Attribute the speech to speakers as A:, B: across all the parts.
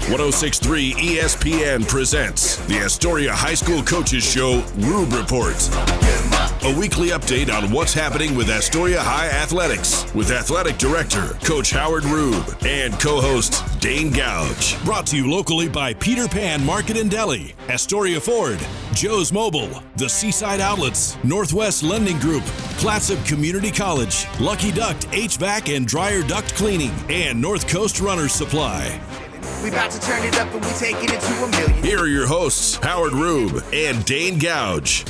A: 106.3 ESPN presents the Astoria High School Coaches Show Rube Report. A weekly update on what's happening with Astoria High athletics with Athletic Director Coach Howard Rube and co-host Dane Gouge. Brought to you locally by Peter Pan Market and Deli, Astoria Ford, Joe's Mobile, the Seaside Outlets, Northwest Lending Group, Clatsop Community College, Lucky Duct HVAC and Dryer Duct Cleaning, and North Coast Runners Supply.
B: We about to turn it up and we taking it to $1 million.
A: Here are your hosts, Howard Rube and Dane Gouge.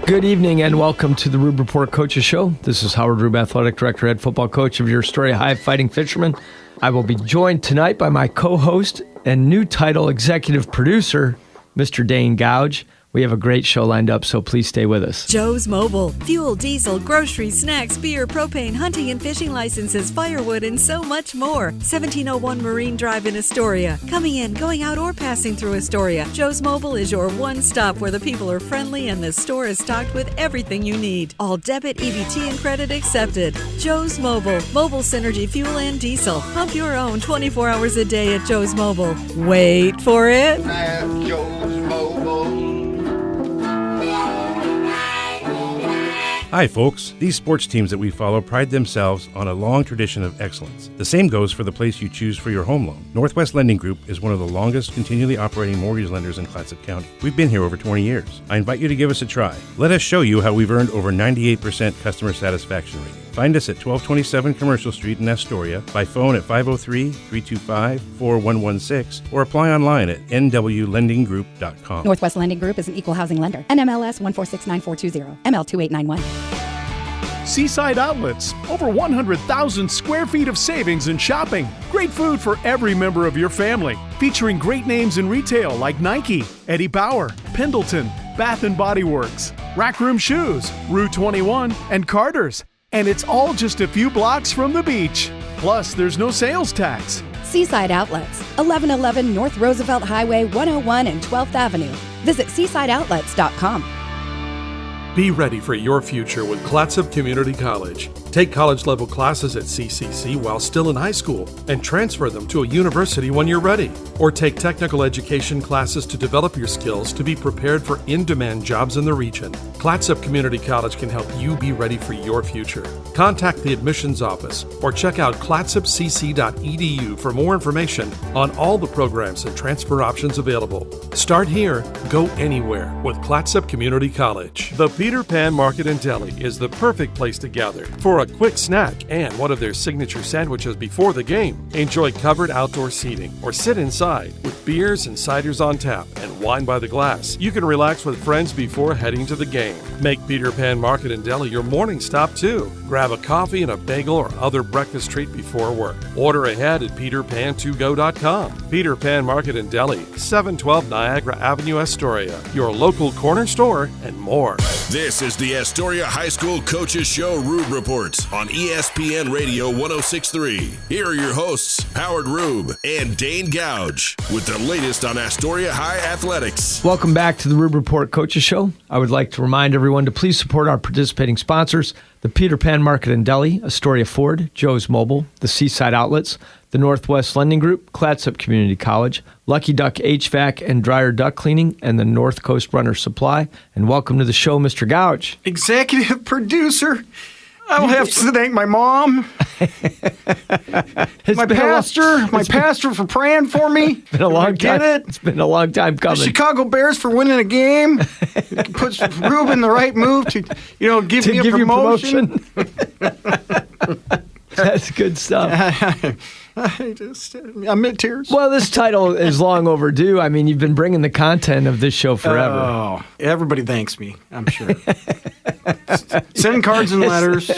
C: Good evening and welcome to the Rube Report Coaches Show. This is Howard Rube, Athletic Director, Head Football Coach of your Astoria High Fighting Fishermen. I will be joined tonight by my co-host and new title executive producer, Mr. Dane Gouge. We have a great show lined up, so please stay with us.
D: Joe's Mobile. Fuel, diesel, groceries, snacks, beer, propane, hunting and fishing licenses, firewood, and so much more. 1701 Marine Drive in Astoria. Coming in, going out, or passing through Astoria. Joe's Mobile is your one stop where the people are friendly and the store is stocked with everything you need. All debit, EBT, and credit accepted. Joe's Mobile. Mobile Synergy Fuel and Diesel. Pump your own 24 hours a day at Joe's Mobile. Wait for it.
B: Joe's Mobile.
E: Hi, folks. These sports teams that we follow pride themselves on a long tradition of excellence. The same goes for the place you choose for your home loan. Northwest Lending Group is one of the longest continually operating mortgage lenders in Clatsop County. We've been here over 20 years. I invite you to give us a try. Let us show you how we've earned over 98% customer satisfaction rating. Find us at 1227 Commercial Street in Astoria, by phone at 503-325-4116, or apply online at nwlendinggroup.com.
F: Northwest Lending Group is an equal housing lender. NMLS 1469420, ML2891.
G: Seaside Outlets, over 100,000 square feet of savings and shopping. Great food for every member of your family. Featuring great names in retail like Nike, Eddie Bauer, Pendleton, Bath & Body Works, Rack Room Shoes, Rue 21, and Carter's. And it's all just a few blocks from the beach. Plus, there's no sales tax.
F: Seaside Outlets, 1111 North Roosevelt Highway 101 and 12th Avenue. Visit seasideoutlets.com.
H: Be ready for your future with Clatsop Community College. Take college-level classes at CCC while still in high school and transfer them to a university when you're ready. Or take technical education classes to develop your skills to be prepared for in-demand jobs in the region. Clatsop Community College can help you be ready for your future. Contact the admissions office or check out clatsopcc.edu for more information on all the programs and transfer options available. Start here, go anywhere with Clatsop Community College. The Peter Pan Market and Deli is the perfect place to gather for a quick snack and one of their signature sandwiches before the game. Enjoy covered outdoor seating or sit inside with beers and ciders on tap and wine by the glass. You can relax with friends before heading to the game. Make Peter Pan Market and Deli your morning stop too. Grab a coffee and a bagel or other breakfast treat before work. Order ahead at peterpan2go.com. Peter Pan Market and Deli, 712 Niagara Avenue, Astoria. Your local corner store and more.
A: This is the Astoria High School Coaches Show Rube Report on ESPN Radio 106.3. Here are your hosts, Howard Rube and Dane Gouge, with the latest on Astoria High athletics.
C: Welcome back to the Rube Report Coaches Show. I would like to remind everyone to please support our participating sponsors, the Peter Pan Market and Deli, Astoria Ford, Joe's Mobile, the Seaside Outlets, the Northwest Lending Group, Clatsop Community College, Lucky Duck HVAC and Dryer Duct Cleaning, and the North Coast Runners Supply. And welcome to the show, Mr. Gouge.
I: Executive producer. I'll have to thank my mom, my pastor for praying for me.
C: It's been a long time. It's been a long time coming.
I: The Chicago Bears for winning a game. It puts Rube in the right move to, give me a promotion.
C: That's good stuff.
I: I'm in tears.
C: Well, this title is long overdue. I mean, you've been bringing the content of this show forever.
I: Oh, everybody thanks me, I'm sure. Send cards and letters.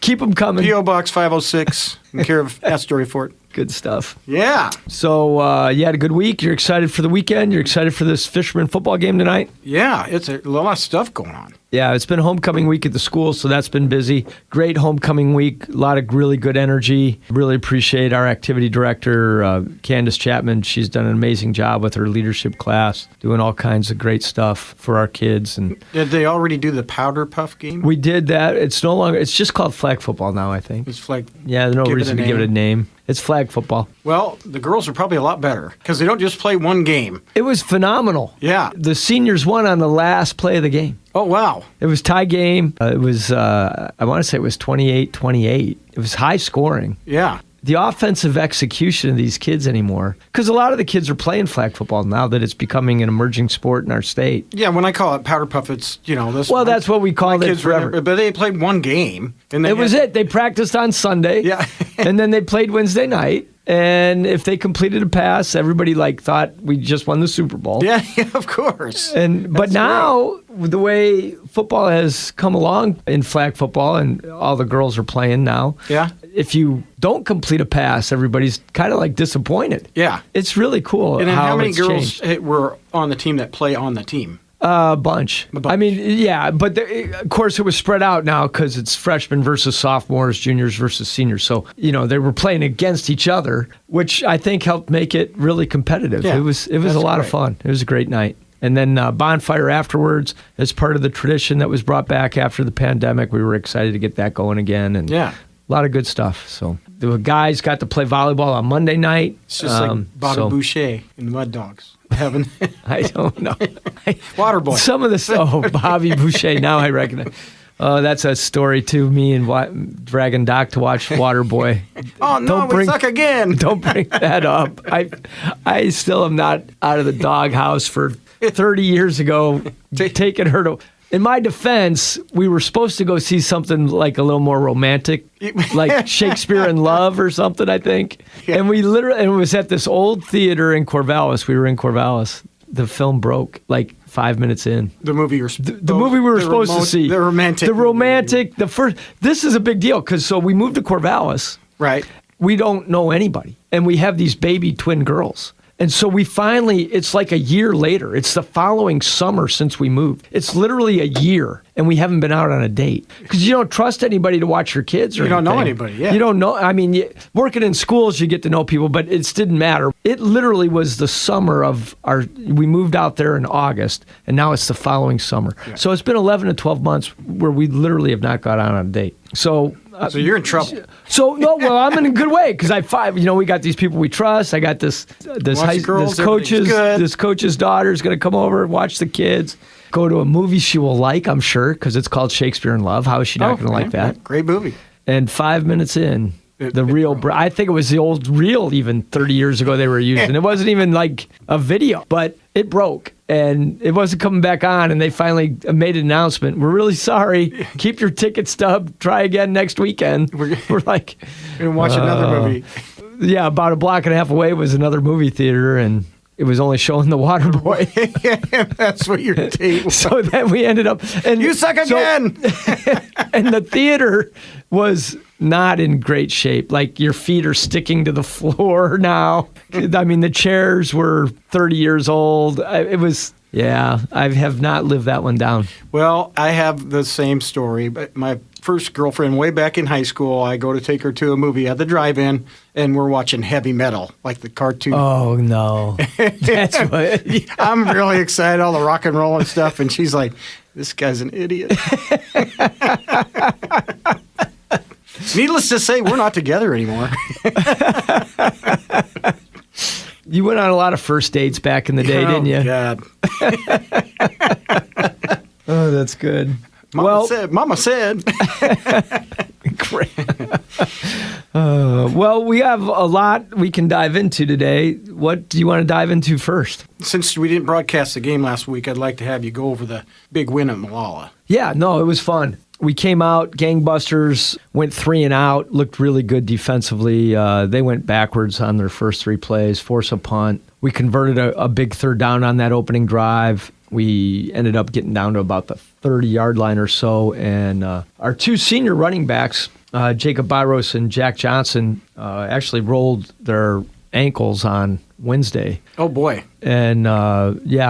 C: Keep them coming.
I: P.O. Box 506, in care of Astoria Fort.
C: Good stuff.
I: Yeah.
C: So you had a good week. You're excited for the weekend. You're excited for this Fisherman football game tonight.
I: Yeah, it's a lot of stuff going on.
C: Yeah, it's been homecoming week at the school, so that's been busy. Great homecoming week. A lot of really good energy. Really appreciate our activity director, Candace Chapman. She's done an amazing job with her leadership class, doing all kinds of great stuff for our kids. And
I: did they already do the powder puff game?
C: We did that. It's no longer. It's just called flag football now, I think.
I: It's flag.
C: Yeah, there's no reason to give it a name. It's flag football.
I: Well, the girls are probably a lot better because they don't just play one game.
C: It was phenomenal.
I: Yeah.
C: The seniors won on the last play of the game.
I: Oh, wow.
C: It was tie game. It was, I want to say it was 28-28. It was high scoring.
I: Yeah.
C: The offensive execution of these kids anymore, because a lot of the kids are playing flag football now that it's becoming an emerging sport in our state.
I: Yeah, when I call it powder puff, it's, this.
C: Well, that's what we called it forever.
I: But they played one game. And
C: it was it. They practiced on Sunday.
I: Yeah.
C: And then they played Wednesday night. And if they completed a pass, everybody thought we just won the Super Bowl.
I: Yeah, of course.
C: But now, the way football has come along in flag football, and all the girls are playing now.
I: Yeah.
C: If you don't complete a pass, everybody's kind of disappointed.
I: Yeah.
C: It's really cool.
I: And then how many girls
C: changed.
I: were on the team that play on the team?
C: A bunch. I mean, yeah, but of course it was spread out now because it's freshmen versus sophomores, juniors versus seniors. So, they were playing against each other, which I think helped make it really competitive.
I: Yeah,
C: it was a lot of fun. It was a great night. And then bonfire afterwards as part of the tradition that was brought back after the pandemic. We were excited to get that going again. And
I: yeah.
C: A lot of good stuff. So the guys got to play volleyball on Monday night.
I: It's just like Bobby Boucher and the Mud Dogs. Heaven.
C: I don't know.
I: Waterboy.
C: Some of the Bobby Boucher. Now I recognize. Oh, that's a story too. Me and dragging Doc to watch Waterboy.
I: Oh no, we suck again.
C: Don't bring that up. I still am not out of the doghouse for 30 years ago, taking her to. In my defense, we were supposed to go see something a little more romantic, like Shakespeare in Love or something, I think. Yeah. And it was at this old theater in Corvallis. We were in Corvallis. The film broke 5 minutes in.
I: The movie
C: the movie we were supposed to see.
I: The romantic.
C: This is a big deal because we moved to Corvallis.
I: Right.
C: We don't know anybody. And we have these baby twin girls. And so we finally, it's like a year later. It's the following summer since we moved. It's literally a year, and we haven't been out on a date. Because you don't trust anybody to watch your kids or
I: You don't know anybody, yeah.
C: You don't know. I mean, working in schools, you get to know people, but it didn't matter. It literally was the summer of we moved out there in August, and now it's the following summer. Yeah. So it's been 11 to 12 months where we literally have not got out on a date. So
I: you're in trouble.
C: So no, well, I'm in a good way because we got these people we trust. I got this coach's daughter is going to come over and watch the kids. Go to a movie she will like, I'm sure, because it's called Shakespeare in Love. How is she not going to like that?
I: Great movie.
C: And 5 minutes in, I think it was the old reel even 30 years ago they were using. It wasn't even like a video, but it broke. And it wasn't coming back on, and they finally made an announcement. We're really sorry. Keep your ticket stub. Try again next weekend. We're going
I: to watch another movie.
C: Yeah, about a block and a half away was another movie theater, and it was only showing The Waterboy.
I: That's what your date was.
C: So then we ended up... And
I: you suck again!
C: And the theater was not in great shape. Your feet are sticking to the floor now. I mean, the chairs were 30 years old. It was... Yeah, I have not lived that one down.
I: Well, I have the same story, but my first girlfriend way back in high school, I go to take her to a movie at the drive-in, and we're watching heavy metal, like the cartoon.
C: Oh, no. That's what...
I: I'm really excited, all the rock and roll and stuff, and she's like, this guy's an idiot. Needless to say, we're not together anymore.
C: You went on a lot of first dates back in the day, didn't you?
I: God.
C: Oh, that's good.
I: Mama said.
C: Great. Well, we have a lot we can dive into today. What do you want to dive into first?
I: Since we didn't broadcast the game last week, I'd like to have you go over the big win at Malala.
C: Yeah, no, it was fun. We came out, gangbusters, went 3 and out, looked really good defensively. They went backwards on their first 3 plays, forced a punt. We converted a big third down on that opening drive. We ended up getting down to about the 30-yard line or so. And our 2 senior running backs, Jacob Byros and Jack Johnson, actually rolled their ankles on Wednesday.
I: Oh, boy.
C: And,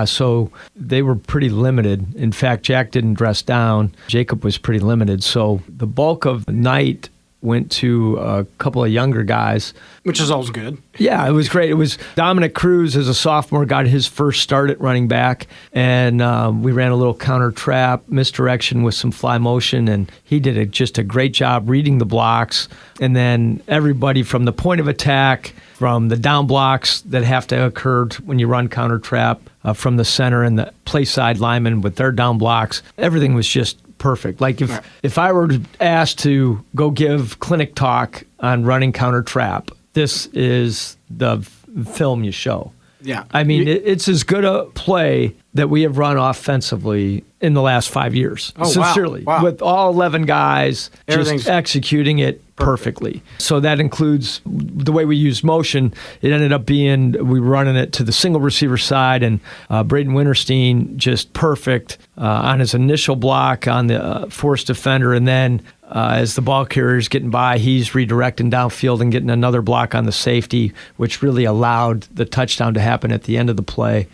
C: so they were pretty limited. In fact, Jack didn't dress down. Jacob was pretty limited. So the bulk of the night went to a couple of younger guys.
I: Which is always good.
C: Yeah, it was great. It was Dominic Cruz, as a sophomore, got his first start at running back, and we ran a little counter trap, misdirection with some fly motion, and he did just a great job reading the blocks. And then everybody from the point of attack, from the down blocks that have to occur when you run counter trap, from the center and the play side linemen with their down blocks, everything was just perfect. Like if I were asked to go give clinic talk on running counter trap, this is the film you show.
I: Yeah.
C: I mean, it's as good a play that we have run offensively in the last 5 years.
I: Oh,
C: Sincerely.
I: wow.
C: With all 11 guys just executing it perfectly. So that includes the way we use motion. It ended up being, we were running it to the single receiver side, and Braden Winterstein just perfect on his initial block on the forced defender, and then as the ball carrier's getting by, he's redirecting downfield and getting another block on the safety, which really allowed the touchdown to happen at the end of the play.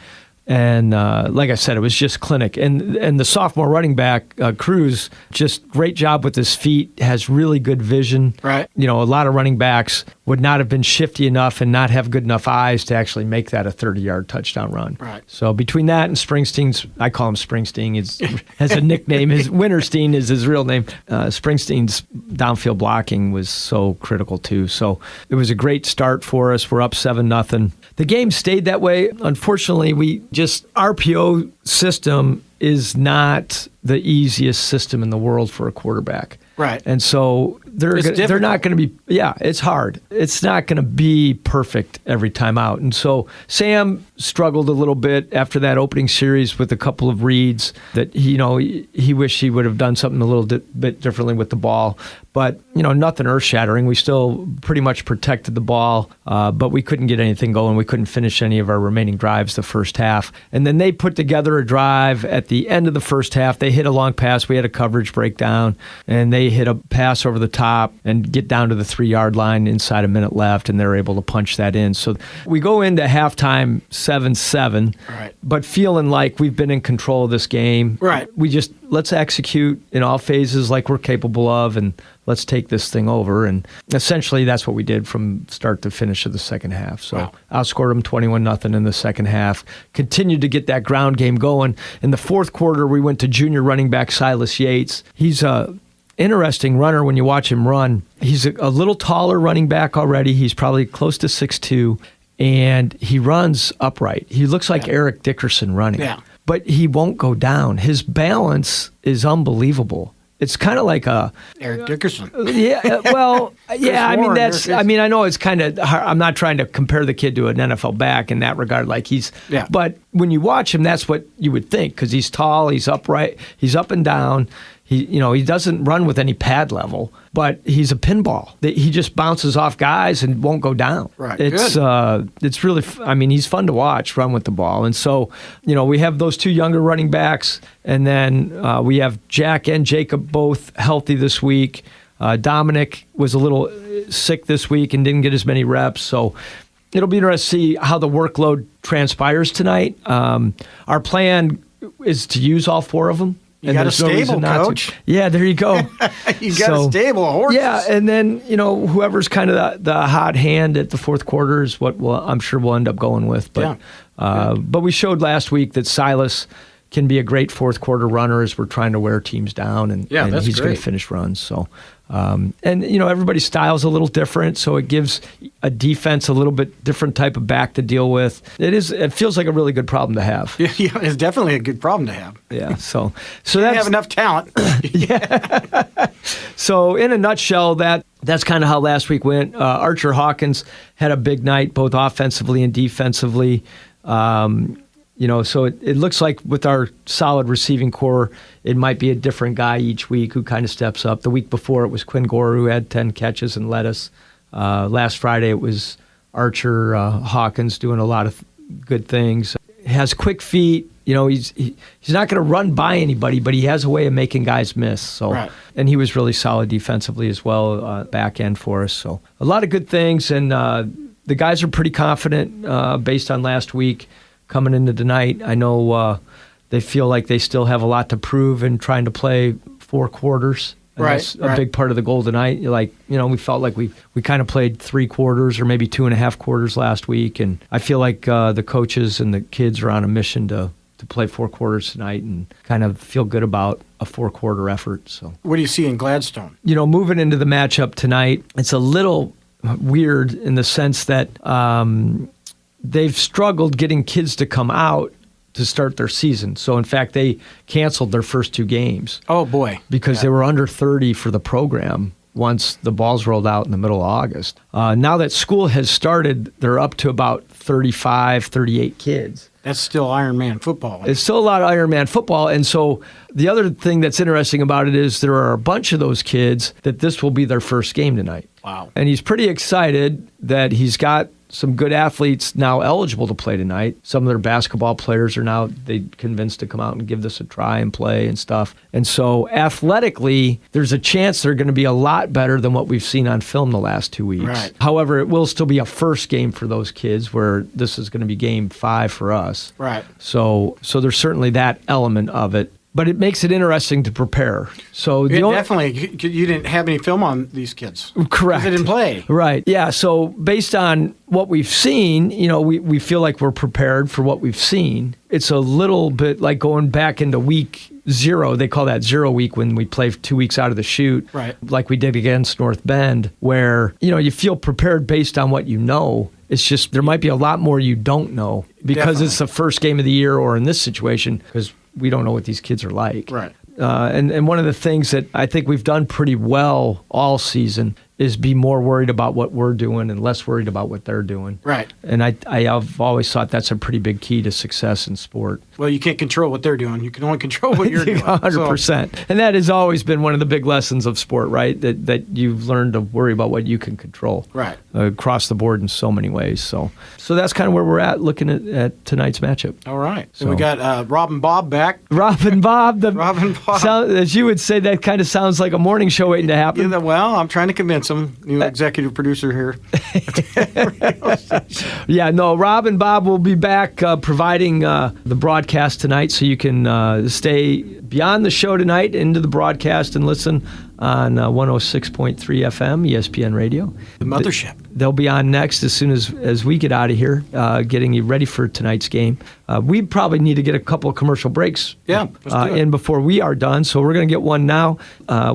C: And like I said, it was just clinic. And the sophomore running back, Cruz, just great job with his feet, has really good vision.
I: Right.
C: You know, a lot of running backs would not have been shifty enough and not have good enough eyes to actually make that a 30-yard touchdown run.
I: Right.
C: So between that and Springsteen's, I call him Springsteen, has a nickname. His Winterstein is his real name. Springsteen's downfield blocking was so critical too. So it was a great start for us. We're up 7-0. The game stayed that way. Unfortunately, RPO system is not the easiest system in the world for a quarterback.
I: Right.
C: And so they're not going to be, it's hard. It's not going to be perfect every time out. And so Sam struggled a little bit after that opening series with a couple of reads that, he wished he would have done something a little bit differently with the ball. But, nothing earth-shattering. We still pretty much protected the ball, but we couldn't get anything going. We couldn't finish any of our remaining drives the first half. And then they put together a drive at the end of the first half. They hit a long pass. We had a coverage breakdown, and they hit a pass over the top and get down to the 3-yard line inside a minute left, and they're able to punch that in. So we go into halftime 7-7,
I: right,
C: but feeling like we've been in control of this game.
I: Right.
C: Let's execute in all phases like we're capable of, and let's take this thing over. And essentially that's what we did from start to finish of the second half. So outscored them 21-0 in the second half. Continued to get that ground game going. In the fourth quarter, we went to junior running back Silas Yates. He's a interesting runner when you watch him run. He's a little taller running back already. He's probably close to 6'2", and he runs upright. He looks like Eric Dickerson running. Yeah. But he won't go down. His balance is unbelievable. It's kind of like
I: Eric Dickerson.
C: Yeah, well, yeah. I know it's kind of hard. I'm not trying to compare the kid to an NFL back in that regard. Like but when you watch him, that's what you would think, because he's tall, he's upright, he's up and down. He doesn't run with any pad level, but he's a pinball. He just bounces off guys and won't go down.
I: Right.
C: It's really, he's fun to watch run with the ball. And so, we have those two younger running backs, and then we have Jack and Jacob both healthy this week. Dominic was a little sick this week and didn't get as many reps. So it'll be interesting to see how the workload transpires tonight. Our plan is to use all four of them.
I: You got a stable, coach.
C: Yeah, there you go.
I: You got a stable of horses.
C: Yeah, and then, whoever's kind of the hot hand at the fourth quarter is what I'm sure we'll end up going with. But but we showed last week that Silas can be a great fourth quarter runner as we're trying to wear teams down, and he's going to finish runs. So, everybody's style is a little different, so it gives a defense a little bit different type of back to deal with. It feels like a really good problem to have.
I: Yeah, it's definitely a good problem to have.
C: Yeah, so
I: you have enough talent.
C: Yeah. So in a nutshell, that's kind of how last week went. Archer Hawkins had a big night, both offensively and defensively. So it looks like with our solid receiving core, it might be a different guy each week who kind of steps up. The week before, it was Quinn Gore, who had 10 catches and led us. Last Friday, it was Archer Hawkins doing a lot of good things. He has quick feet. He's not going to run by anybody, but he has a way of making guys miss. So, and he was really solid defensively as well, back end for us. So a lot of good things, and the guys are pretty confident based on last week. Coming into tonight, I know they feel like they still have a lot to prove in trying to play 4 quarters And that's a big part of the goal tonight. We felt like we kind of played 3 quarters or maybe 2.5 quarters last week. And I feel like the coaches and the kids are on a mission to play 4 quarters tonight and kind of feel good about a 4-quarter effort. So,
I: what do you see in Gladstone?
C: Moving into the matchup tonight, it's a little weird in the sense that they've struggled getting kids to come out to start their season. So, in fact, they canceled their first 2 games.
I: Oh, boy.
C: Because they were under 30 for the program once the balls rolled out in the middle of August. Now that school has started, they're up to about 35, 38 kids.
I: That's still Ironman football.
C: It's still a lot of Ironman football. And so the other thing that's interesting about it is there are a bunch of those kids that this will be their first game tonight.
I: Wow.
C: And he's pretty excited that he's got some good athletes now eligible to play tonight. Some of their basketball players are now convinced to come out and give this a try and play and stuff. And so athletically, there's a chance they're going to be a lot better than what we've seen on film the last 2 weeks.
I: Right.
C: However, it will still be a first game for those kids where this is going to be game 5 for us.
I: Right.
C: So there's certainly that element of it. But it makes it interesting to prepare. So
I: definitely, you didn't have any film on these kids.
C: Correct.
I: They didn't play.
C: Right. Yeah. So based on what we've seen, we feel like we're prepared for what we've seen. It's a little bit like going back into week 0. They call that 0 week when we play 2 weeks out of the chute,
I: right?
C: Like we did against North Bend, where you feel prepared based on what you know. It's just there might be a lot more you don't know because It's the first game of the year, or in this situation, because we don't know what these kids are like.
I: Right.
C: And one of the things that I think we've done pretty well all season is be more worried about what we're doing and less worried about what they're doing.
I: Right.
C: And I've always thought that's a pretty big key to success in sport.
I: Well, you can't control what they're doing. You can only control what you're doing.
C: 100%. And that has always been one of the big lessons of sport, right? That you've learned to worry about what you can control.
I: Right.
C: Across the board in so many ways. So that's kind of where we're at looking at tonight's matchup.
I: All right. So we got Rob and Bob back.
C: Rob and Bob.
I: Rob and Bob.
C: As you would say, that kind of sounds like a morning show waiting to happen.
I: Yeah, well, I'm trying to convince him. New executive producer here.
C: Yeah, no, Rob and Bob will be back providing the broadcast tonight, so you can stay beyond the show tonight into the broadcast and listen on 106.3 FM, ESPN Radio.
I: The mothership.
C: They'll be on next as soon as we get out of here, getting you ready for tonight's game. We probably need to get a couple of commercial breaks in before we are done, so we're going to get one now.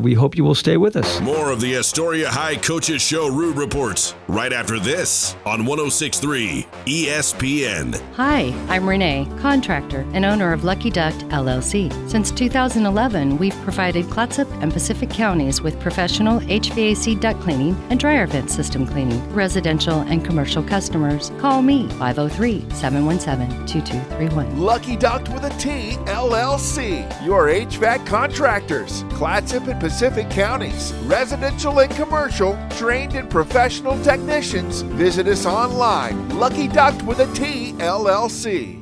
C: We hope you will stay with us.
A: More of the Astoria High Coaches Show Rube Reports right after this on 106.3 ESPN.
J: Hi, I'm Renee, contractor and owner of Lucky Duct LLC. Since 2011, we've provided Clatsop and Pacific Counties with professional HVAC duct cleaning and dryer vent system cleaning. Residential and commercial customers, call me 503-717-2231.
K: Lucky Duct with a T, LLC. Your HVAC contractors. Clatsop and Pacific Counties. Residential and commercial. Trained and professional technicians. Visit us online. Lucky Duct with a T, LLC.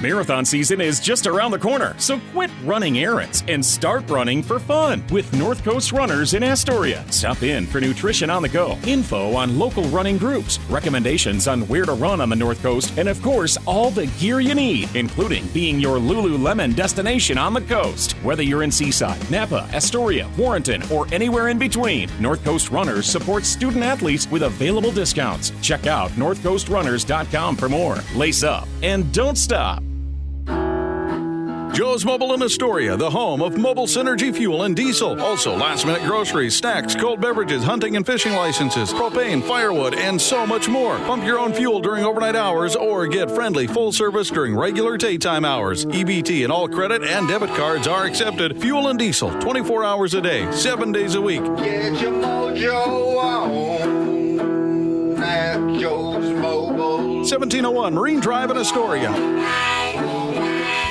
L: Marathon season is just around the corner, so quit running errands and start running for fun with North Coast Runners in Astoria. Stop in for nutrition on the go, info on local running groups, recommendations on where to run on the North Coast, and of course, all the gear you need, including being your Lululemon destination on the coast. Whether you're in Seaside, Napa, Astoria, Warrenton, or anywhere in between, North Coast Runners supports student athletes with available discounts. Check out northcoastrunners.com for more. Lace up and don't stop.
M: Joe's Mobile in Astoria, the home of mobile synergy fuel and diesel. Also, last-minute groceries, snacks, cold beverages, hunting and fishing licenses, propane, firewood, and so much more. Pump your own fuel during overnight hours or get friendly full service during regular daytime hours. EBT and all credit and debit cards are accepted. Fuel and diesel, 24 hours a day, 7 days a week.
B: Get your mojo on at Joe's Mobile.
M: 1701 Marine Drive in Astoria.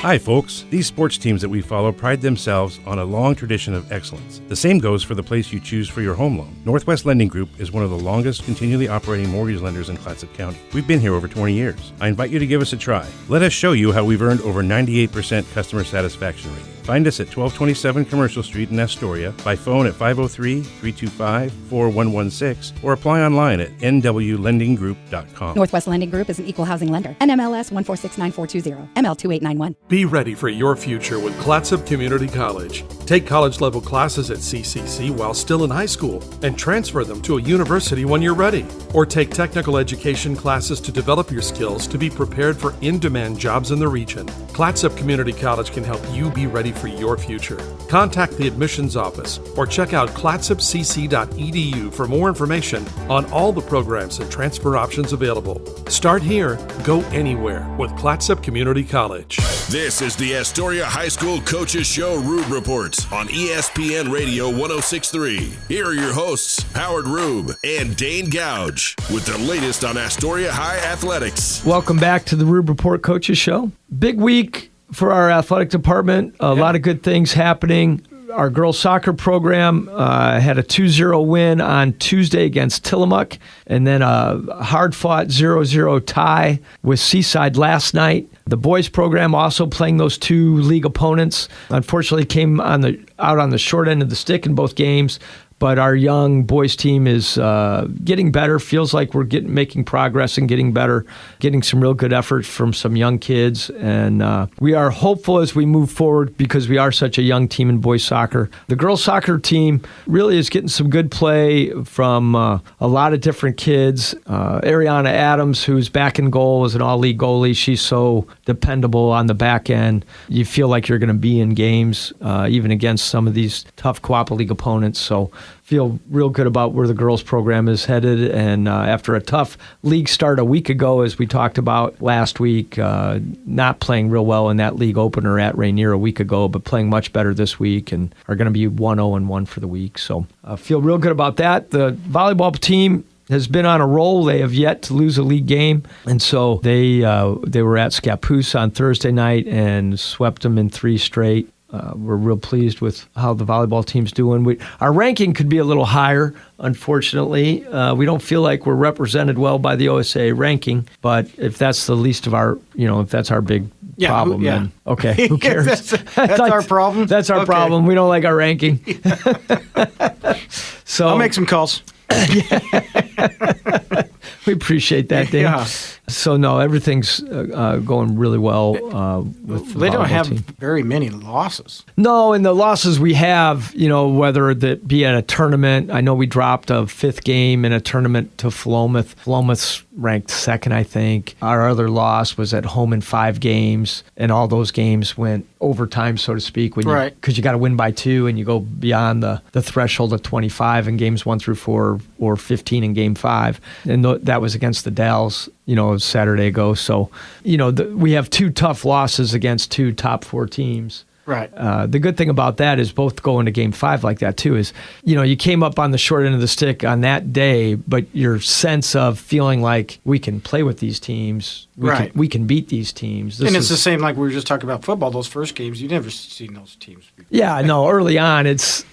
E: Hi, folks. These sports teams that we follow pride themselves on a long tradition of excellence. The same goes for the place you choose for your home loan. Northwest Lending Group is one of the longest continually operating mortgage lenders in Clatsop County. We've been here over 20 years. I invite you to give us a try. Let us show you how we've earned over 98% customer satisfaction rating. Find us at 1227 Commercial Street in Astoria, by phone at 503-325-4116, or apply online at nwlendinggroup.com.
F: Northwest Lending Group is an equal housing lender. NMLS 1469420, ML2891.
H: Be ready for your future with Clatsop Community College. Take college-level classes at CCC while still in high school and transfer them to a university when you're ready. Or take technical education classes to develop your skills to be prepared for in-demand jobs in the region. Clatsop Community College can help you be ready for your future. Contact the admissions office or check out clatsopcc.edu for more information on all the programs and transfer options available. Start here, go anywhere with Clatsop Community College.
A: This is the Astoria High School Coaches Show Rube Report on ESPN Radio 106.3. Here are your hosts, Howard Rube and Dane Gouge, with the latest on Astoria High athletics.
C: Welcome back to the Rube Report Coaches Show. Big week for our athletic department. A lot of good things happening. Our girls soccer program had a 2-0 win on Tuesday against Tillamook, and then a hard-fought 0-0 tie with Seaside last night. The boys program also playing those two league opponents. Unfortunately, came out on the short end of the stick in both games. But our young boys team is getting better. Feels like we're making progress and getting better, getting some real good effort from some young kids. And we are hopeful as we move forward because we are such a young team in boys soccer. The girls soccer team really is getting some good play from a lot of different kids. Ariana Adams, who's back in goal, is an all-league goalie. She's so dependable on the back end. You feel like you're going to be in games, even against some of these tough Coapa League opponents. So feel real good about where the girls program is headed. And after a tough league start a week ago, as we talked about last week, not playing real well in that league opener at Rainier a week ago, but playing much better this week and are going to be 1-0-1 for the week. So feel real good about that. The volleyball team has been on a roll. They have yet to lose a league game. And so they were at Scappoose on Thursday night and swept them in 3 straight. We're real pleased with how the volleyball team's doing. Our ranking could be a little higher, unfortunately. We don't feel like we're represented well by the OSA ranking, but if that's the least of our, if that's our big problem, then okay, who cares?
I: that's our problem?
C: That's our problem. We don't like our ranking. So
I: I'll make some calls.
C: We appreciate that, Dane.
I: Yeah.
C: So, no, everything's going really well with the
I: They don't
C: volleyball
I: have
C: team.
I: very many losses.
C: No, and the losses we have, whether that be at a tournament. I know we dropped a 5th game in a tournament to Philomath. Philomath's ranked 2nd, I think. Our other loss was at home in 5 games, and all those games went overtime, so to speak.
I: Right.
C: Because you got to win by 2, and you go beyond the threshold of 25 in games 1 through 4 or 15 in game 5. And that was against the Dells, Saturday ago. So, we have 2 tough losses against 2 top 4 teams.
I: Right.
C: The good thing about that is both going to game 5 like that too is, you came up on the short end of the stick on that day, but your sense of feeling like we can play with these teams, we can beat these teams.
I: It's the same like we were just talking about football. Those first games, you never seen those teams before.
C: Yeah, no, early on, everybody's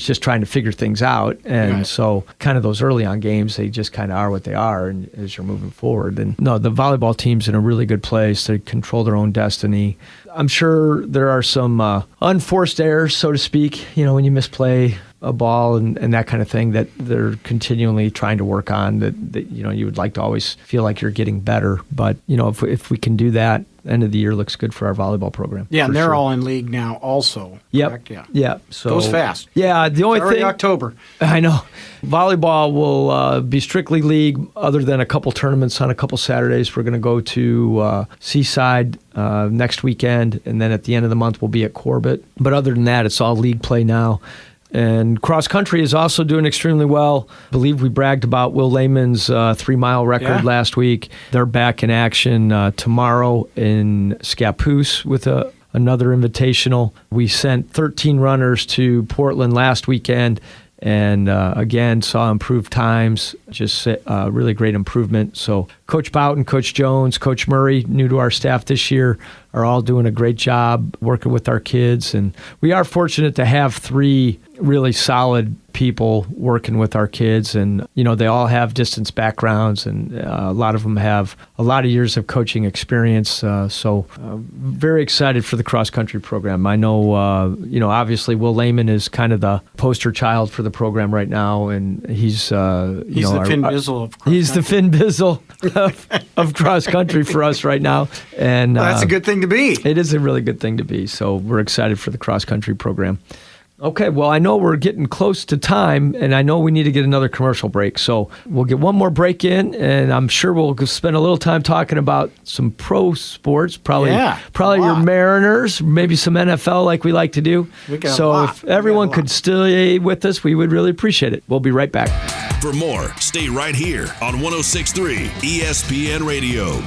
C: just trying to figure things out. And so kind of those early on games, they just kind of are what they are and as you're moving forward. And no, the volleyball team's in a really good place. They control their own destiny. I'm sure there are some unforced errors, so to speak, when you misplay a ball and that kind of thing that they're continually trying to work on that you would like to always feel like you're getting better. But, if we can do that, end of the year looks good for our volleyball program.
I: Yeah, and they're all in league now also.
C: Yep.
I: Correct? Yeah.
C: Yeah. So
I: goes fast.
C: Yeah. The only
I: already
C: thing.
I: October.
C: I know. Volleyball will be strictly league other than a couple tournaments on a couple Saturdays. We're going to go to Seaside next weekend, and then at the end of the month we'll be at Corbett. But other than that, it's all league play now. And cross country is also doing extremely well. I believe we bragged about Will Lehman's 3-mile record last week. They're back in action tomorrow in Scappoose with another invitational. We sent 13 runners to Portland last weekend and again saw improved times, just really great improvement. So Coach Boughton, Coach Jones, Coach Murray, new to our staff this year, are all doing a great job working with our kids. And we are fortunate to have 3 really solid people working with our kids, and they all have distance backgrounds, and a lot of them have a lot of years of coaching experience. So very excited for the cross country program. I know obviously Will Lehman is kind of the poster child for the program right now, and he's
I: the Finn Bizzle of cross
C: he's the Finn Bizzle. of cross country for us right now. And
I: Well, that's a good thing to be.
C: It is a really good thing to be. So we're excited for the cross country program. Okay, well, I know we're getting close to time, and I know we need to get another commercial break. So we'll get one more break in, and I'm sure we'll spend a little time talking about some pro sports, probably your Mariners, maybe some NFL like we like to do. So if everyone could stay with us, we would really appreciate it. We'll be right back.
A: For more, stay right here on 106.3 ESPN Radio.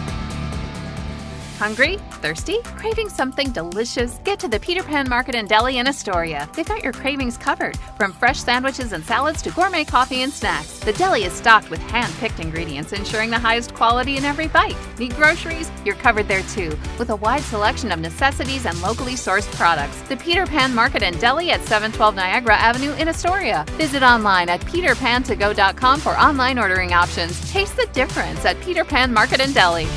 N: Hungry? Thirsty? Craving something delicious? Get to the Peter Pan Market and Deli in Astoria. They've got your cravings covered. From fresh sandwiches and salads to gourmet coffee and snacks, the deli is stocked with hand-picked ingredients, ensuring the highest quality in every bite. Need groceries? You're covered there too, with a wide selection of necessities and locally sourced products. The Peter Pan Market and Deli at 712 Niagara Avenue in Astoria. Visit online at peterpantogo.com for online ordering options. Taste the difference at Peter Pan Market and Deli.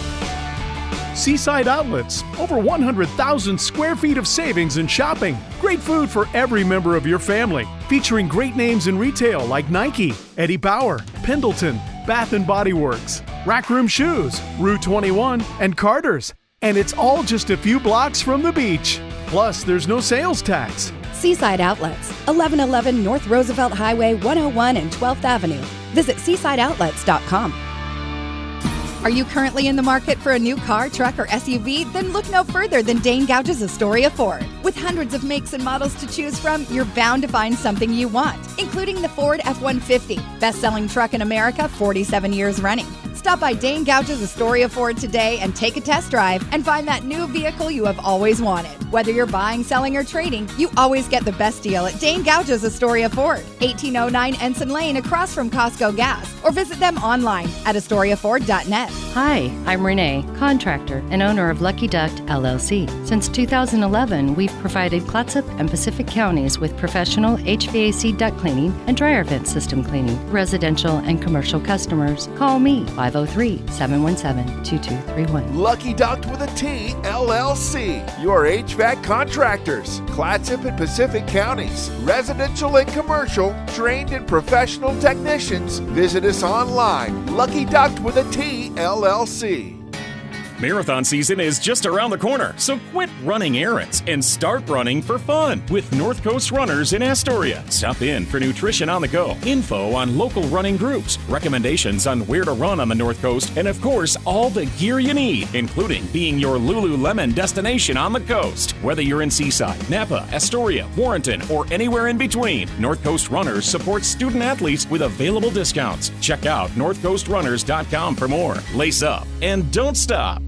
G: Seaside Outlets, over 100,000 square feet of savings and shopping. Great food for every member of your family. Featuring great names in retail like Nike, Eddie Bauer, Pendleton, Bath & Body Works, Rack Room Shoes, Rue 21, and Carter's. And it's all just a few blocks from the beach. Plus, there's no sales tax.
F: Seaside Outlets, 1111 North Roosevelt Highway 101 and 12th Avenue. Visit seasideoutlets.com. Are you currently in the market for a new car, truck, or SUV? Then look no further than Dane Gouge's Astoria Ford. With hundreds of makes and models to choose from, you're bound to find something you want, including the Ford F-150, best-selling truck in America, 47 years running. Stop by Dane Gouge's Astoria Ford today and take a test drive and find that new vehicle you have always wanted. Whether you're buying, selling, or trading, you always get the best deal at Dane Gouge's Astoria Ford, 1809 Ensign Lane across from Costco Gas, or visit them online at AstoriaFord.net.
J: Hi, I'm Renee, contractor and owner of Lucky Duck LLC. Since 2011, we've provided Clatsop and Pacific counties with professional HVAC duct cleaning and dryer vent system cleaning, residential and commercial customers. Call me, 503-717-2231.
K: Lucky Duct with a T, LLC. Your HVAC contractors. Clatsop and Pacific counties. Residential and commercial. Trained and professional technicians. Visit us online. Lucky Duct with a T, LLC.
L: Marathon season is just around the corner, so quit running errands and start running for fun with North Coast Runners in Astoria. Stop in for nutrition on the go, info on local running groups, recommendations on where to run on the North Coast, and of course, all the gear you need, including being your Lululemon destination on the coast. Whether you're in Seaside, Napa, Astoria, Warrenton, or anywhere in between, North Coast Runners supports student athletes with available discounts. Check out northcoastrunners.com for more. Lace up and don't stop.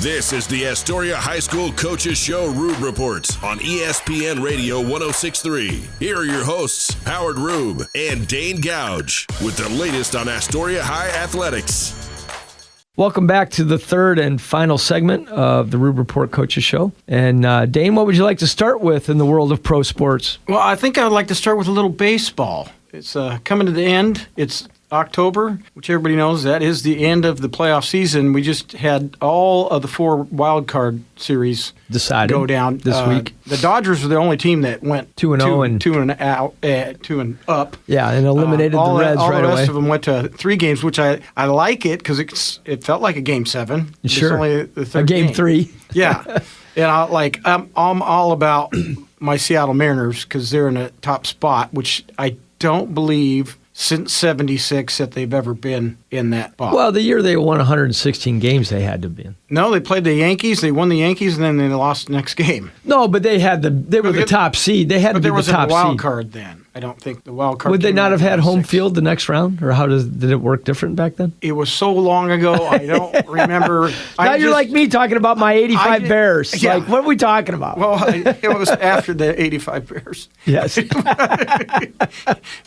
A: This is the Astoria High School Coaches Show Rube Report on ESPN Radio 106.3. Here are your hosts, Howard Rube and Dane Gouge, with the latest on Astoria High athletics.
C: Welcome back to the third and final segment of the Rube Report Coaches Show. And Dane, what would you like to start with in the world of pro sports?
I: Well, I think I would like to start with a little baseball. It's coming to the end. It's October, which everybody knows that is the end of the playoff season. We just had all of the 4 wild card series
C: decided
I: go down
C: this week.
I: The Dodgers were the only team that went
C: 2-0 and
I: 2 and up.
C: Yeah, and eliminated the Reds
I: all
C: right
I: the
C: away.
I: rest of them went to 3 games, which I like it because it felt like a game 7.
C: Sure,
I: it's only the third
C: a game 3.
I: Yeah, and I'm all about my Seattle Mariners because they're in a top spot, which I don't believe since 76 that they've ever been in that spot.
C: Well, the year they won 116 games, they had to be in.
I: No, they played the Yankees. They won the Yankees, and then they lost the next game.
C: No, but they were the top seed. They had to be the top seed.
I: But there was a wild card then. I don't think the wild card.
C: Would they not have had home field the next round, or did it work different back then?
I: It was so long ago, I don't remember.
C: Now you're like me talking about my 85 Bears.
I: Yeah.
C: Like, what are we talking about?
I: Well, it was after the 85 Bears.
C: Yes.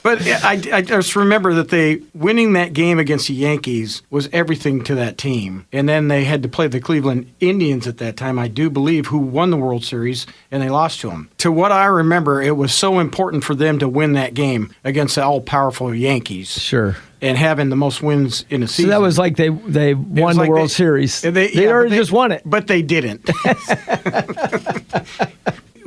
I: But I just remember that winning that game against the Yankees was everything to that team. And then they had to play the Cleveland Indians at that time, I do believe, who won the World Series, and they lost to them. To what I remember, it was so important for them to win that game against the all-powerful Yankees.
C: Sure.
I: And having the most wins in a season.
C: So that was like they won the World Series. They already just won it.
I: But they didn't.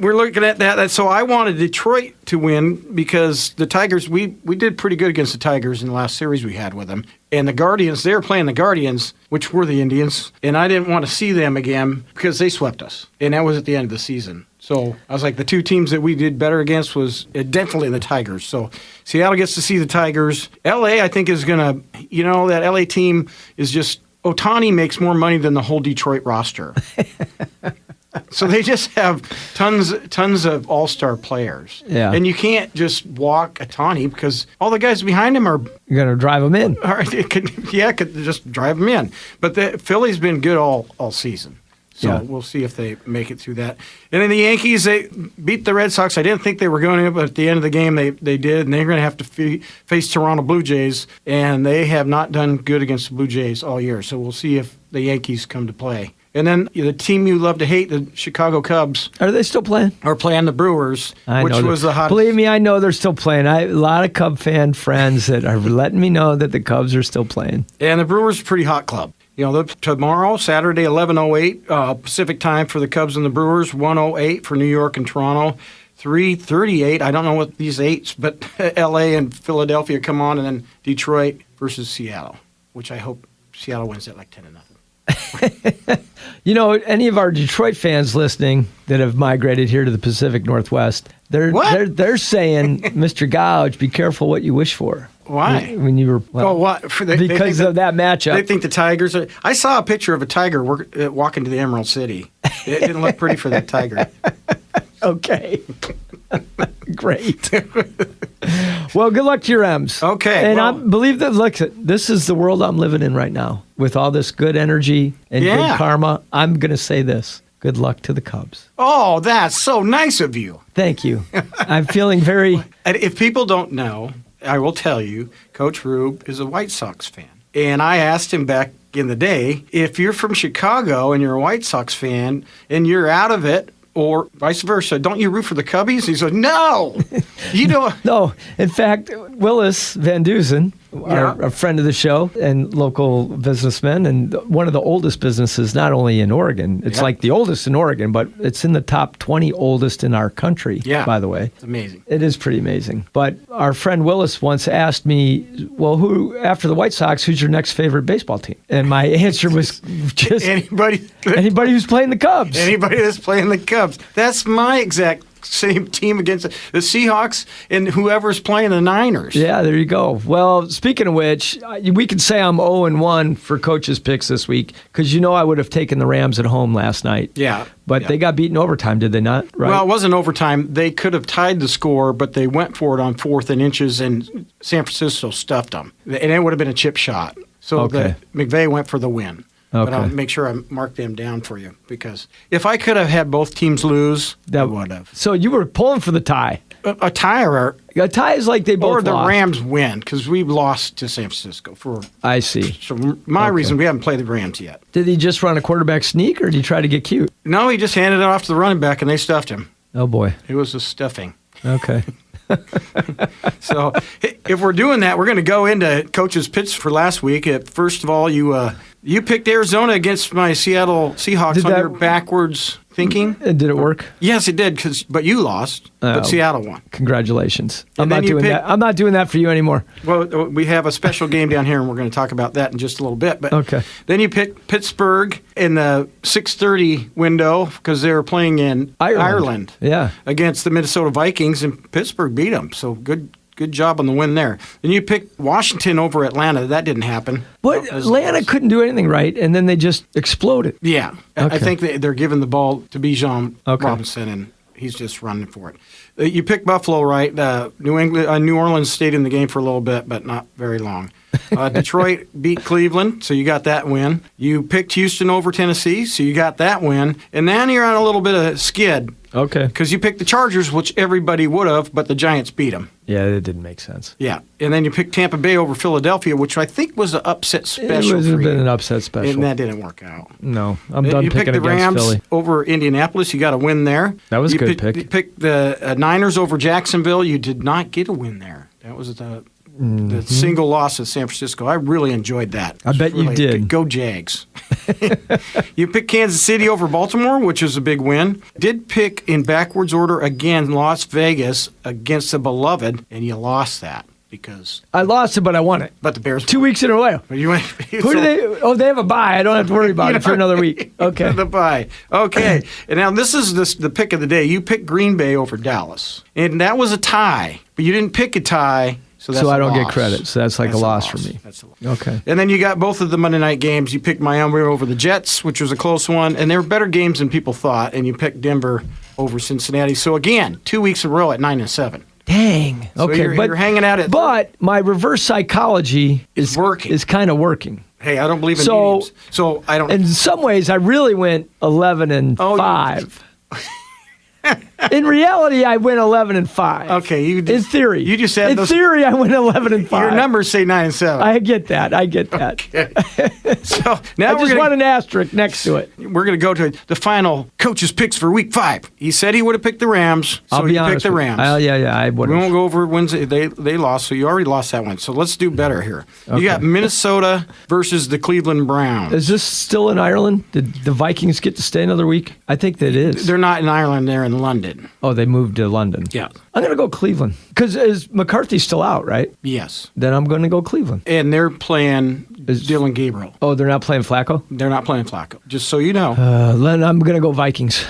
I: we're looking at that. So I wanted Detroit to win because the Tigers, we did pretty good against the Tigers in the last series we had with them. And the Guardians, they were playing the Guardians, which were the Indians, and I didn't want to see them again because they swept us. And that was at the end of the season. So I was like, the two teams that we did better against was definitely the Tigers. So Seattle gets to see the Tigers. L.A., I think, is going to, that L.A. team is just, Ohtani makes more money than the whole Detroit roster. So they just have tons of all-star players.
C: Yeah.
I: And you can't just walk Ohtani because all the guys behind him are...
C: You're going to drive them in.
I: Could just drive them in. But the Philly's been good all season. So we'll see if they make it through that. And then the Yankees, they beat the Red Sox. I didn't think they were going to, but at the end of the game, they did. And they're going to have to face Toronto Blue Jays. And they have not done good against the Blue Jays all year. So we'll see if the Yankees come to play. And then the team you love to hate, the Chicago Cubs.
C: Are they still playing?
I: Are playing the Brewers, which was the hottest.
C: Believe me, I know they're still playing. A lot of Cub fan friends that are letting me know that the Cubs are still playing.
I: And the Brewers are a pretty hot club. Tomorrow, Saturday, 11:08 Pacific time for the Cubs and the Brewers, 1:08 for New York and Toronto, 3:38. I don't know what these eights, but L.A. and Philadelphia come on, and then Detroit versus Seattle, which I hope Seattle wins at like 10-0.
C: Any of our Detroit fans listening that have migrated here to the Pacific Northwest, they're saying, Mr. Gouge, be careful what you wish for.
I: Why?
C: When you were because of that matchup.
I: They think the Tigers are. I saw a picture of a tiger walking to the Emerald City. It didn't look pretty for that tiger.
C: Okay. Great. Well, good luck to your M's.
I: Okay.
C: And I believe that, look, this is the world I'm living in right now. With all this good energy and good karma, I'm going to say this. Good luck to the Cubs.
I: Oh, that's so nice of you.
C: Thank you. I'm feeling very...
I: If people don't know, I will tell you, Coach Rube is a White Sox fan. And I asked him back in the day, if you're from Chicago and you're a White Sox fan and you're out of it, or vice versa, don't you root for the Cubbies? He said, no. You don't.
C: No. In fact, Willis Van Dusen, a friend of the show and local businessman, and one of the oldest businesses, not only in Oregon. It's like the oldest in Oregon, but it's in the top 20 oldest in our country, by the way.
I: It's amazing.
C: It is pretty amazing. But our friend Willis once asked me, well, who, after the White Sox, who's your next favorite baseball team? And my answer was just anybody who's playing the Cubs.
I: Anybody that's playing the Cubs. That's my exact same team against the Seahawks and whoever's playing the Niners.
C: Yeah, there you go. Well, speaking of which, we could say I'm 0-1 for coaches' picks this week because I would have taken the Rams at home last night.
I: Yeah.
C: But they got beaten overtime, did they not? Right?
I: Well, it wasn't overtime. They could have tied the score, but they went for it on 4th and inches, and San Francisco stuffed them. And it would have been a chip shot. So McVay went for the win.
C: Okay.
I: But I'll make sure I mark them down for you because if I could have had both teams lose, I would have.
C: So you were pulling for the tie.
I: A tie
C: a tie is like they both
I: or the
C: lost.
I: Rams win because we lost to San Francisco.
C: I see.
I: So my reason we haven't played the Rams yet.
C: Did he just run a quarterback sneak or did he try to get cute?
I: No, he just handed it off to the running back and they stuffed him.
C: Oh boy.
I: It was a stuffing.
C: Okay.
I: So if we're doing that, we're going to go into coaches' picks for last week. First of all, you picked Arizona against my Seattle Seahawks on your backwards thinking.
C: Did it work?
I: Yes, it did. But you lost, but Seattle won.
C: Congratulations. I'm not doing that. I'm not doing that for you anymore.
I: Well, we have a special game down here, and we're going to talk about that in just a little bit. But
C: okay.
I: Then you picked Pittsburgh in the 6:30 window because they were playing in Ireland.
C: Yeah.
I: Against the Minnesota Vikings, and Pittsburgh beat them. So good job on the win there. Then you picked Washington over Atlanta. That didn't happen.
C: But Atlanta couldn't do anything right, and then they just exploded.
I: Yeah.
C: Okay.
I: I think they're giving the ball to Bijan Robinson, and he's just running for it. You picked Buffalo right. New Orleans stayed in the game for a little bit, but not very long. Detroit beat Cleveland, so you got that win. You picked Houston over Tennessee, so you got that win. And then you're on a little bit of skid.
C: Okay.
I: Because you picked the Chargers, which everybody would have, but the Giants beat them.
C: Yeah, it didn't make sense.
I: Yeah. And then you picked Tampa Bay over Philadelphia, which I think was an upset special.
C: It would have been an upset special.
I: And that didn't work out.
C: No, I'm done picking against Philly.
I: You picked the Rams over Indianapolis. You got a win there.
C: That was a good pick.
I: You picked the Niners over Jacksonville. You did not get a win there. That was the The single loss at San Francisco. I really enjoyed that.
C: I bet you did.
I: Go Jags. You picked Kansas City over Baltimore, which is a big win. Did pick in backwards order again Las Vegas against the beloved, and you lost that because
C: I lost it, but I won it.
I: But the Bears
C: 2 weeks in a row.
I: Who
C: do they? Oh, they have a bye. I don't have to worry about it for another week. Okay.
I: The bye. Okay. And now this is the pick of the day. You picked Green Bay over Dallas, and that was a tie, but you didn't pick a tie. So
C: I don't get credit. So that's like a loss for me.
I: That's a loss.
C: Okay.
I: And then you got both of the Monday night games. You picked Miami over the Jets, which was a close one, and they were better games than people thought. And you picked Denver over Cincinnati. So again, 2 weeks in a row at 9-7.
C: Dang.
I: So
C: Okay,
I: you're hanging out at.
C: But my reverse psychology is working. Is kind of working.
I: Hey, I don't believe in mediums. So I don't.
C: In some ways, I really went 11-5. In reality, I went 11-5.
I: Okay, in
C: theory,
I: you just said
C: in theory I went 11-5.
I: Your numbers say 9-7.
C: I get that.
I: Okay. So now
C: I just want an asterisk next to it.
I: We're going to go to the final coach's picks for Week 5. He said he would have picked the Rams, so
C: I'll be
I: he
C: honest
I: picked the
C: with
I: Rams.
C: you. Yeah, I would.
I: We won't go over wins. They lost, so you already lost that one. So let's do better here.
C: Okay.
I: You got Minnesota versus the Cleveland Browns.
C: Is this still in Ireland? Did the Vikings get to stay another week? I think that is.
I: They're not in Ireland. They're in London.
C: Oh, they moved to London.
I: Yeah.
C: I'm going to go Cleveland. Because is McCarthy still out, right?
I: Yes.
C: Then I'm going to go Cleveland.
I: And they're playing Dylan Gabriel.
C: Oh, they're not playing Flacco?
I: They're not playing Flacco, just so you know.
C: Len, I'm going to go Vikings.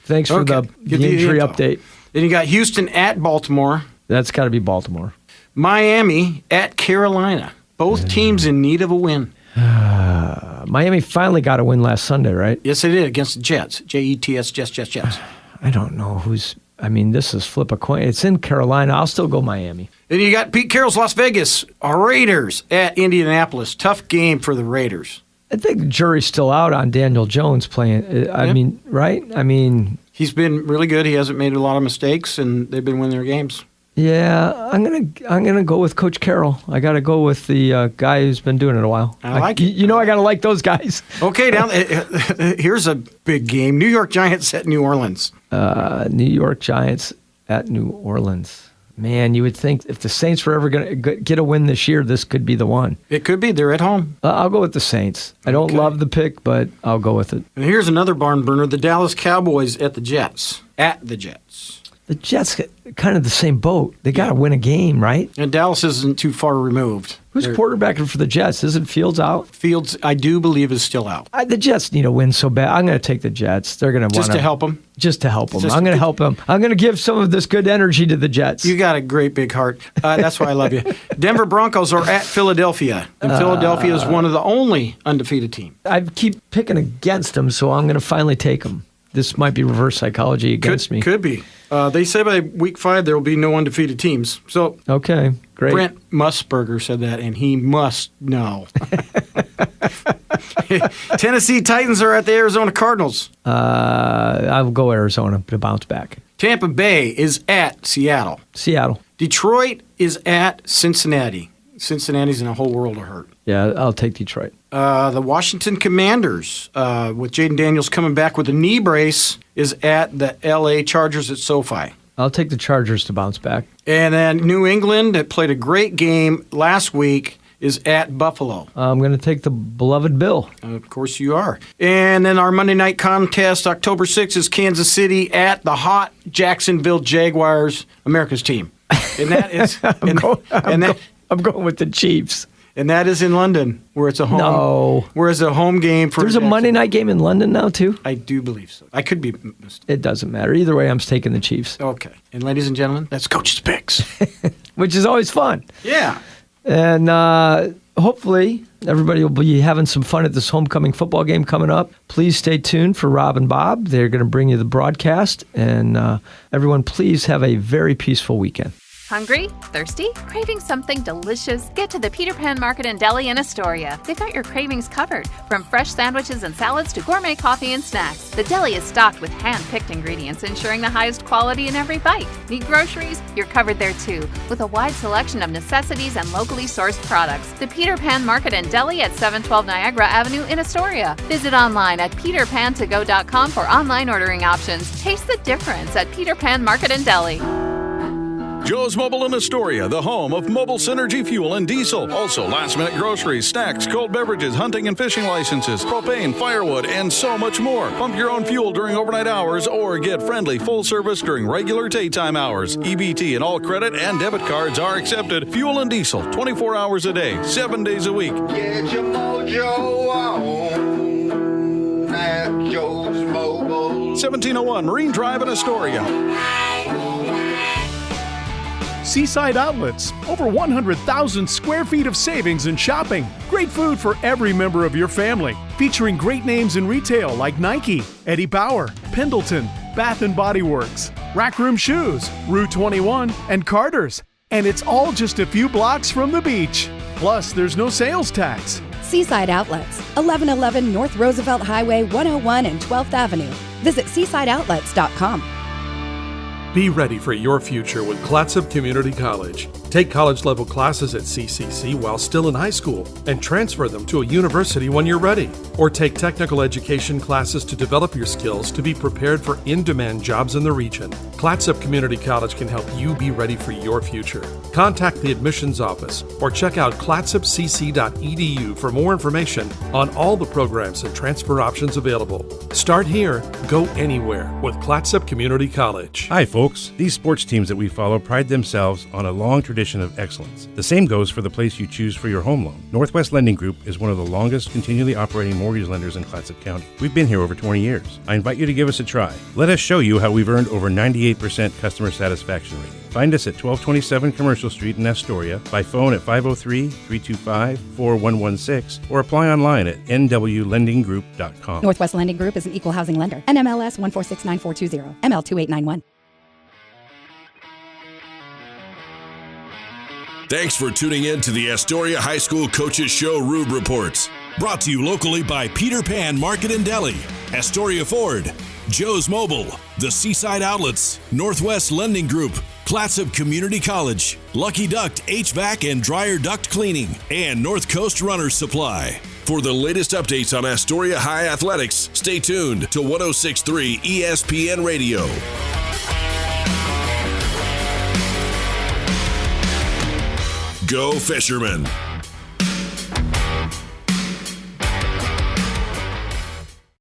C: Thanks for the injury update.
I: Then you got Houston at Baltimore.
C: That's got to be Baltimore.
I: Miami at Carolina. Both teams in need of a win.
C: Miami finally got a win last Sunday, right?
I: Yes, they did against the Jets. Jets, Jets.
C: I don't know who's... I mean, this is flip a coin. It's in Carolina. I'll still go Miami.
I: Then you got Pete Carroll's Las Vegas. Raiders at Indianapolis. Tough game for the Raiders.
C: I think the jury's still out on Daniel Jones playing. I mean, right? I mean...
I: He's been really good. He hasn't made a lot of mistakes, and they've been winning their games.
C: Yeah, I'm gonna go with Coach Carroll. I got to go with the guy who's been doing it a while.
I: I like it.
C: You know, I got to like those guys.
I: Okay, now here's a big game. New York Giants at New Orleans.
C: New York Giants at New Orleans. Man, you would think if the Saints were ever going to get a win this year, this could be the one.
I: It could be. They're at home.
C: I'll go with the Saints. I don't love the pick, but I'll go with it.
I: And here's another barn burner. The Dallas Cowboys at the Jets. At the Jets.
C: The Jets kind of the same boat. They got to win a game, right?
I: And Dallas isn't too far removed.
C: Who's quarterbacking for the Jets? Isn't Fields out?
I: Fields, I do believe, is still out.
C: The Jets need a win so bad. I'm going to take the Jets. They're going to want
I: Just to help them?
C: Just to help them. I'm going to help them. I'm going to give some of this good energy to the Jets.
I: You got a great big heart. That's why I love you. Denver Broncos are at Philadelphia. And Philadelphia is one of the only undefeated teams.
C: I keep picking against them, so I'm going to finally take them. This might be reverse psychology against me.
I: Could be. They say by Week 5 there will be no undefeated teams. So
C: okay, great.
I: Brent Musburger said that, and he must know. Tennessee Titans are at the Arizona Cardinals.
C: I'll go Arizona to bounce back.
I: Tampa Bay is at Seattle. Detroit is at Cincinnati. Cincinnati's in a whole world of hurt.
C: Yeah, I'll take Detroit.
I: The Washington Commanders, with Jaden Daniels coming back with a knee brace, is at the L.A. Chargers at SoFi.
C: I'll take the Chargers to bounce back.
I: And then New England, that played a great game last week, is at Buffalo.
C: I'm going to take the beloved Bill.
I: Of course you are. And then our Monday night contest, October 6th, is Kansas City at the hot Jacksonville Jaguars, America's team. And that is...
C: I'm going with the Chiefs.
I: And that is in London, where it's a home.
C: No.
I: Where it's a home game for.
C: There's a Monday night game in London now too.
I: I do believe so. I could be mistaken.
C: It doesn't matter. Either way, I'm taking the Chiefs.
I: Okay. And ladies and gentlemen, that's Coach's Picks,
C: which is always fun.
I: Yeah.
C: And hopefully everybody will be having some fun at this homecoming football game coming up. Please stay tuned for Rob and Bob. They're going to bring you the broadcast, and everyone, please have a very peaceful weekend.
N: Hungry? Thirsty? Craving something delicious? Get to the Peter Pan Market and Deli in Astoria. They've got your cravings covered, from fresh sandwiches and salads to gourmet coffee and snacks. The deli is stocked with hand-picked ingredients, ensuring the highest quality in every bite. Need groceries? You're covered there too, with a wide selection of necessities and locally sourced products. The Peter Pan Market and Deli at 712 Niagara Avenue in Astoria. Visit online at peterpantogo.com for online ordering options. Taste the difference at Peter Pan Market and Deli.
M: Joe's Mobile in Astoria, the home of mobile synergy fuel and diesel. Also, last-minute groceries, snacks, cold beverages, hunting and fishing licenses, propane, firewood, and so much more. Pump your own fuel during overnight hours or get friendly full service during regular daytime hours. EBT and all credit and debit cards are accepted. Fuel and diesel, 24 hours a day, 7 days a week.
B: Get your mojo on at Joe's Mobile.
M: 1701 Marine Drive in Astoria.
G: Seaside Outlets, over 100,000 square feet of savings and shopping. Great food for every member of your family. Featuring great names in retail like Nike, Eddie Bauer, Pendleton, Bath & Body Works, Rack Room Shoes, Rue 21, and Carter's. And it's all just a few blocks from the beach. Plus, there's no sales tax.
F: Seaside Outlets, 1111 North Roosevelt Highway 101 and 12th Avenue. Visit seasideoutlets.com.
H: Be ready for your future with Clatsop Community College. Take college-level classes at CCC while still in high school and transfer them to a university when you're ready. Or take technical education classes to develop your skills to be prepared for in-demand jobs in the region. Clatsop Community College can help you be ready for your future. Contact the admissions office or check out clatsopcc.edu for more information on all the programs and transfer options available. Start here, go anywhere with Clatsop Community College.
E: Hi, folks. These sports teams that we follow pride themselves on a long tradition of excellence. The same goes for the place you choose for your home loan. Northwest Lending Group is one of the longest continually operating mortgage lenders in Clatsop County. We've been here over 20 years. I invite you to give us a try. Let us show you how we've earned over 98% customer satisfaction rating. Find us at 1227 Commercial Street in Astoria, by phone at 503-325-4116, or apply online at nwlendinggroup.com.
F: Northwest Lending Group is an equal housing lender. NMLS 1469420, ML2891.
A: Thanks for tuning in to the Astoria High School Coaches Show Rube Reports. Brought to you locally by Peter Pan Market and Deli, Astoria Ford, Joe's Mobile, the Seaside Outlets, Northwest Lending Group, Clatsop Community College, Lucky Duct HVAC and Dryer Duct Cleaning, and North Coast Runners Supply. For the latest updates on Astoria High athletics, stay tuned to 106.3 ESPN Radio. Go Fishermen!